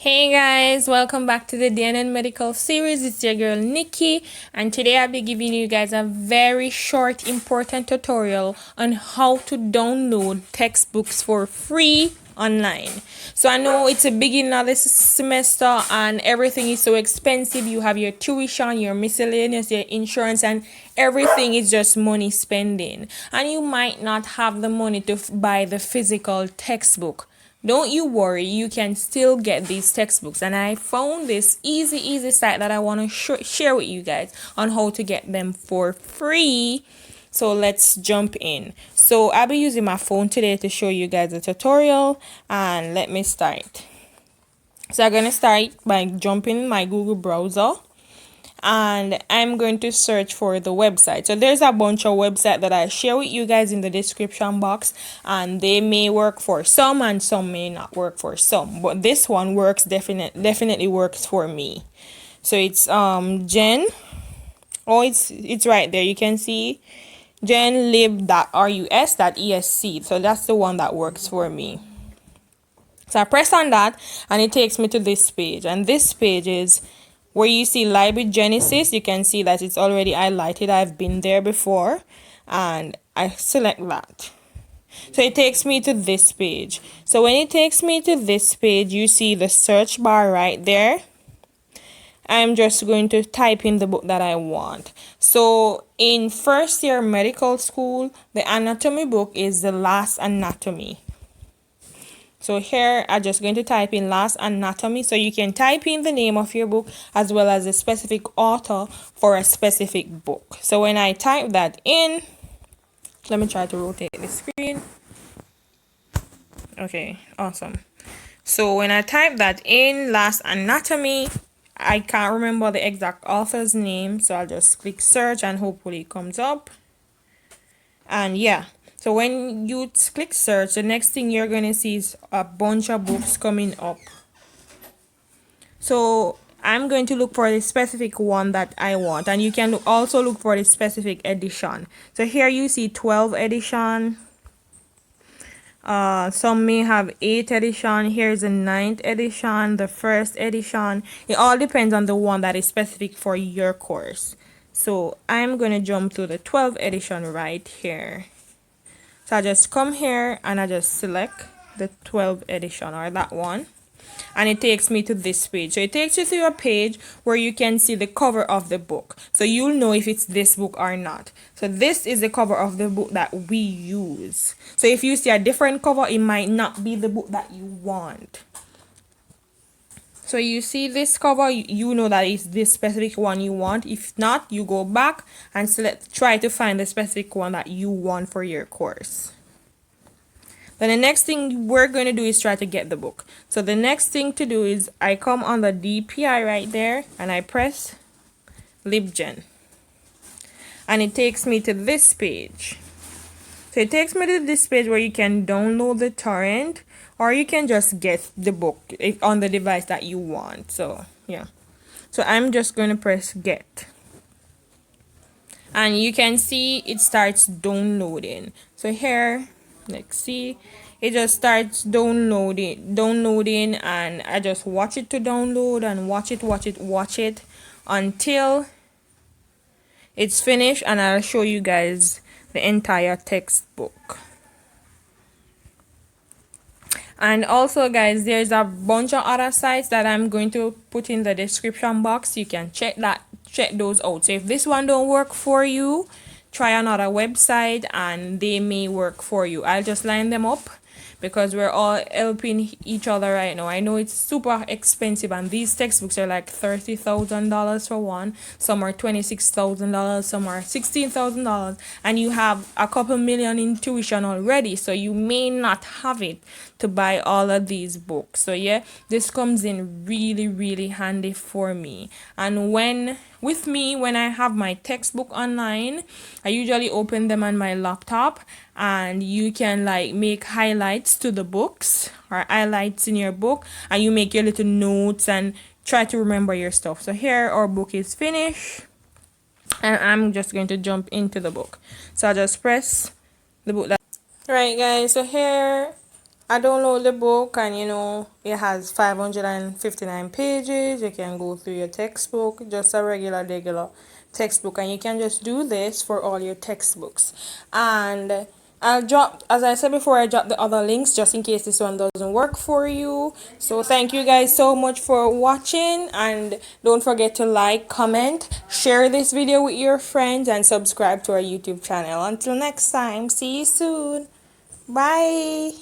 Hey guys, welcome back to the D&N Medical Series. It's your girl Nikki, and today I'll be giving you guys a very short important tutorial on how to download textbooks for free online. So I know it's a beginning of this semester and everything is so expensive. You have your tuition, your miscellaneous, your insurance, and everything is just money spending, and you might not have the money to buy the physical textbook. Don't you worry, you can still get these textbooks, and I found this easy site that I want to share with you guys on how to get them for free. So let's jump in. So I'll be using my phone today to show you guys a tutorial, and let me start. So I'm going to start by jumping in my Google browser, and I'm going to search for the website. So there's a bunch of websites that I share with you guys in the description box, and they may work for some and some may not work for some, but this one works, definitely works for me. So it's it's right there, you can see genlib.rus.esc. so that's the one that works for me. So I press on that and it takes me to this page, and this page is where you see Library Genesis. You can see that it's already highlighted. I've been there before, and I select that. So it takes me to this page. So when it takes me to this page, you see the search bar right there. I'm just going to type in the book that I want. So in first year medical school, the anatomy book is The Last Anatomy. So here I'm just going to type in Last Anatomy. So you can type in the name of your book as well as a specific author for a specific book. So when I type that in, let me try to rotate the screen. Okay, awesome. So when I type that in, Last Anatomy, I can't remember the exact author's name, so I'll just click search and hopefully it comes up. And yeah, so when you click search, the next thing you're going to see is a bunch of books coming up. So I'm going to look for the specific one that I want, and you can also look for the specific edition. So here you see 12 edition. Some may have 8th edition. Here's the 9th edition, the 1st edition. It all depends on the one that is specific for your course. So I'm going to jump to the 12th edition right here. So I just come here and I just select the 12th edition, or that one, and it takes me to this page. So it takes you to a page where you can see the cover of the book, so you'll know if it's this book or not. So this is the cover of the book that we use. So if you see a different cover, it might not be the book that you want. So you see this cover, you know that it's this specific one you want. If not, you go back and try to find the specific one that you want for your course. Then the next thing we're going to do is try to get the book. So the next thing to do is I come on the DPI right there and I press Libgen. And it takes me to this page. So it takes me to this page where you can download the torrent, or you can just get the book on the device that you want. So yeah, so I'm just going to press get, and you can see it starts downloading. So here, let's see, it just starts downloading, and I just watch it to download and watch it until it's finished, and I'll show you guys the entire textbook. And also guys, there's a bunch of other sites that I'm going to put in the description box. You can check those out. So if this one don't work for you, try another website and they may work for you. I'll just line them up because we're all helping each other right now. I know it's super expensive, and these textbooks are like $30,000 for one. Some are $26,000, some are $16,000, and you have a couple million in tuition already, so you may not have it to buy all of these books. So yeah, this comes in really handy for me. And when I have my textbook online, I usually open them on my laptop, and you can like make highlights to the books or highlights in your book, and you make your little notes and try to remember your stuff. So here our book is finished, and I'm just going to jump into the book. So I just press the book. Right guys, so here I download the book, and it has 559 pages. You can go through your textbook, just a regular textbook, and you can just do this for all your textbooks. And I'll drop, as I said before, I drop the other links just in case this one doesn't work for you. So thank you guys so much for watching, and don't forget to like, comment, share this video with your friends, and subscribe to our YouTube channel. Until next time, see you soon. Bye.